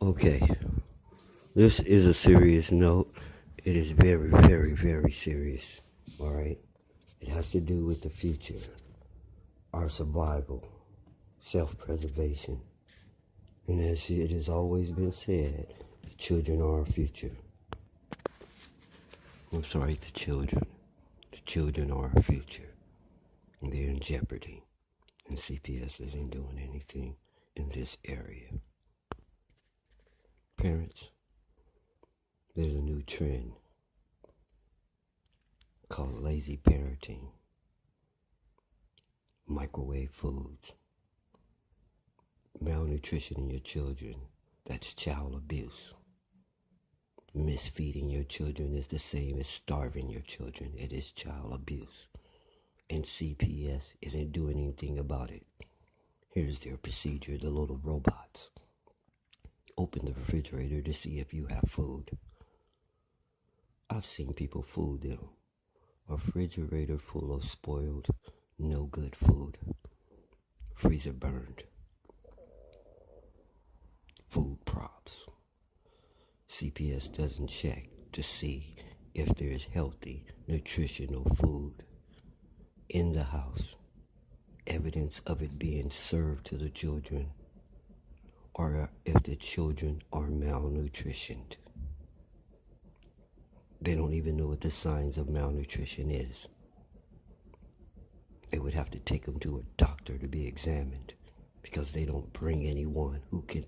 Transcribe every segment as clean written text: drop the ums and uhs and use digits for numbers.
Okay, this is a serious note. It is very, very, very serious. All right? It has to do with the future, our survival, self preservation. And as it has always been said, the children are our future. I'm sorry, the children. The children are our future. And they're in jeopardy. And CPS isn't doing anything in this area. Parents, there's a new trend called lazy parenting. Microwave foods, malnutrition in your children, that's child abuse. Misfeeding your children is the same as starving your children. It is child abuse. And CPS isn't doing anything about it. Here's their procedure, the little robots. Open the refrigerator to see if you have food. I've seen people fool them. A refrigerator full of spoiled, no good food. Freezer burned. Food props. CPS doesn't check to see if there's healthy, nutritional food in the house. Evidence of it being served to the children, or if the children are malnutritioned. They don't even know what the signs of malnutrition is. They would have to take them to a doctor to be examined because they don't bring anyone who can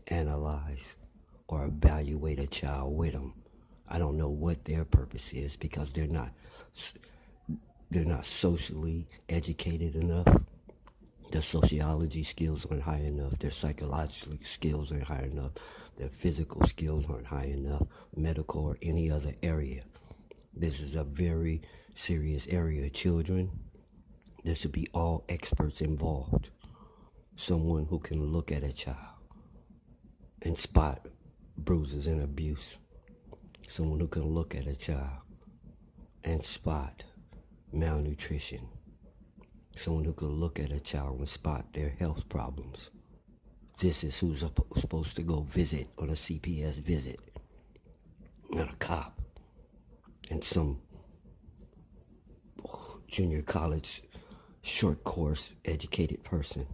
analyze or evaluate a child with them. I don't know what their purpose is because they're not socially educated enough. Their sociology skills aren't high enough. Their psychological skills aren't high enough. Their physical skills aren't high enough. Medical or any other area. This is a very serious area. Children, there should be all experts involved. Someone who can look at a child and spot bruises and abuse. Someone who can look at a child and spot malnutrition. Someone who can look at a child and spot their health problems. This is who's supposed to go visit on a CPS visit. Not a cop and some junior college short course educated person.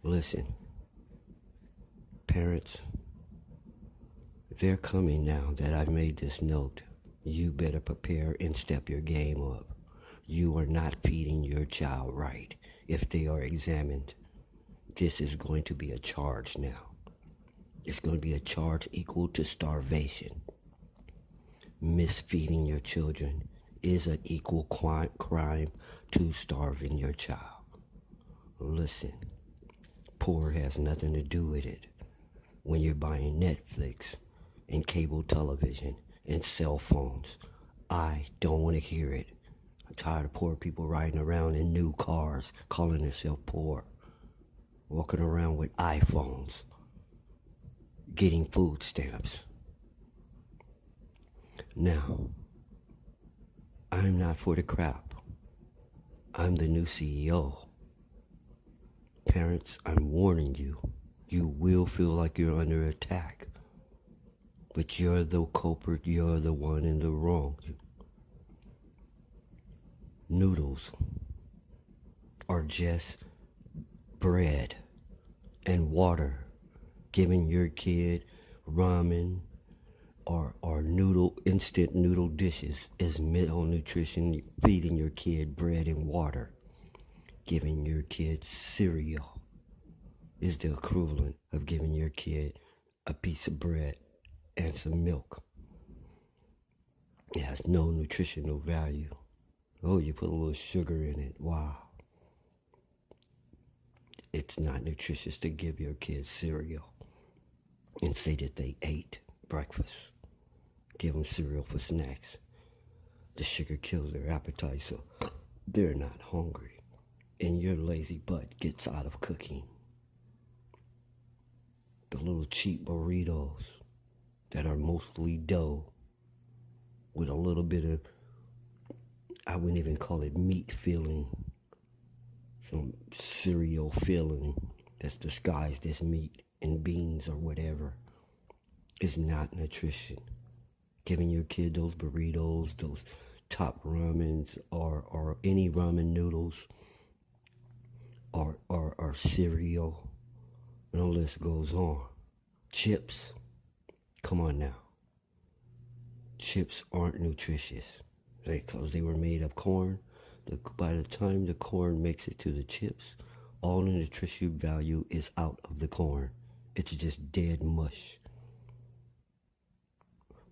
Listen, parents, they're coming now that I've made this note. You better prepare and step your game up. You are not feeding your child right. If they are examined, this is going to be a charge now. It's going to be a charge equal to starvation. Misfeeding your children is an equal crime to starving your child. Listen, poor has nothing to do with it. When you're buying Netflix and cable television and cell phones, I don't want to hear it. I'm tired of poor people riding around in new cars, calling themselves poor, walking around with iPhones, getting food stamps. Now, I'm not for the crap. I'm the new CEO. Parents, I'm warning you. You will feel like you're under attack. But you're the culprit. You're the one in the wrong. Noodles are just bread and water. Giving your kid ramen or instant noodle dishes is malnutrition. Feeding your kid bread and water. Giving your kid cereal is the equivalent of giving your kid a piece of bread and some milk. It has no nutritional value. Oh, you put a little sugar in it. Wow. It's not nutritious to give your kids cereal and say that they ate breakfast. Give them cereal for snacks. The sugar kills their appetite, so they're not hungry. And your lazy butt gets out of cooking. The little cheap burritos that are mostly dough with a little bit of, I wouldn't even call it meat filling, some cereal filling that's disguised as meat. and beans or whatever is not nutrition. Giving your kid those burritos, those top ramens, or any ramen noodles, or cereal, and the list goes on. Chips, come on now. Chips aren't nutritious because they were made of corn. By the time the corn makes it to the chips, all the nutrition value is out of the corn. It's just dead mush.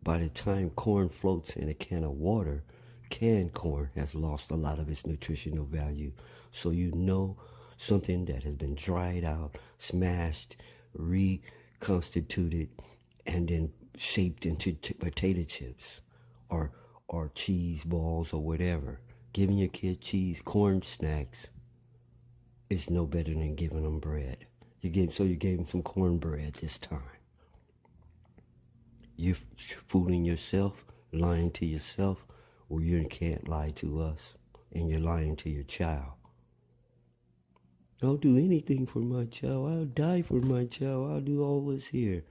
By the time corn floats in a can of water, canned corn has lost a lot of its nutritional value. So you know something that has been dried out, smashed, reconstituted, and then shaped into potato chips or cheese balls or whatever. Giving your kid corn snacks is no better than giving them bread. You gave them some cornbread this time. You're fooling yourself, lying to yourself, or you can't lie to us, and you're lying to your child. I'll do anything for my child. I'll die for my child. I'll do all this here.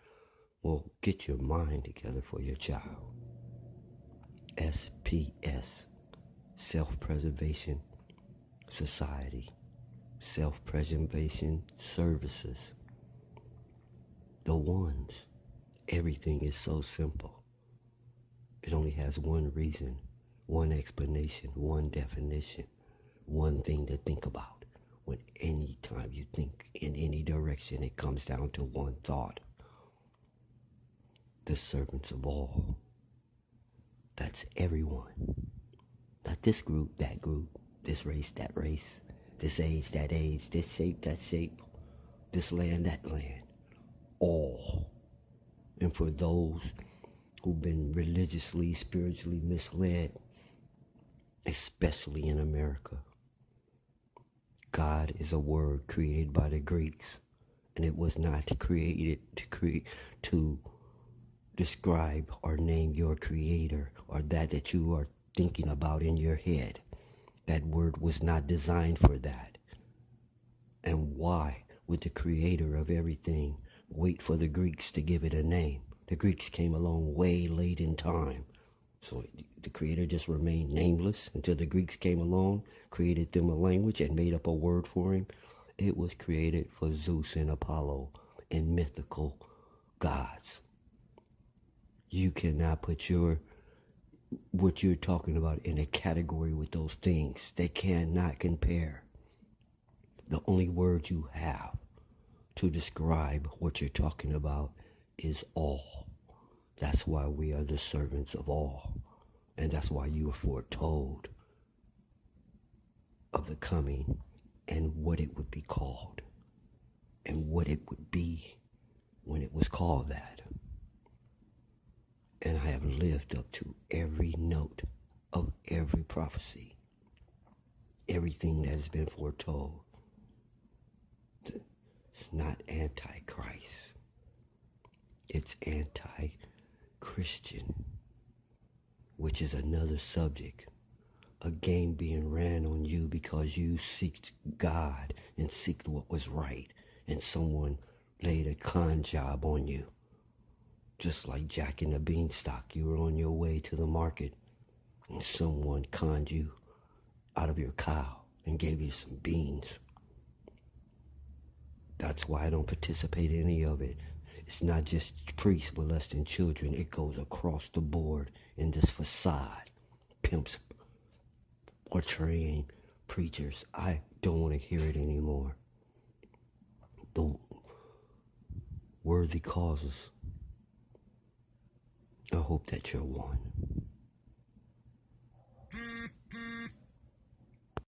Well, get your mind together for your child. SPS, Self-Preservation Society, Self-Preservation Services. The ones. Everything is so simple. It only has one reason, one explanation, one definition, one thing to think about. When any time you think in any direction, it comes down to one thought. The servants of all. That's everyone. Not this group, that group, this race, that race, this age, that age, this shape, that shape, this land, that land. All. And for those who've been religiously, spiritually misled, especially in America, God is a word created by the Greeks, and it was not created to describe or name your creator or that you are thinking about in your head. That word was not designed for that. And why would the creator of everything wait for the Greeks to give it a name? The Greeks came along way late in time. So the creator just remained nameless until the Greeks came along, created them a language, and made up a word for him. It was created for Zeus and Apollo and mythical gods. You cannot put what you're talking about in a category with those things. They cannot compare. The only word you have to describe what you're talking about is all. That's why we are the servants of all. And that's why you were foretold of the coming and what it would be called and what it would be when it was called that. And I have lived up to every note of every prophecy, everything that has been foretold. It's not anti-Christ. It's anti-Christian, which is another subject. A game being ran on you because you seeked God and seeked what was right, and someone laid a con job on you. Just like Jack and the Beanstalk, you were on your way to the market, and someone conned you out of your cow and gave you some beans. That's why I don't participate in any of it. It's not just priests molesting children. It goes across the board in this facade. Pimps portraying preachers. I don't want to hear it anymore. The worthy causes. I hope that you're one.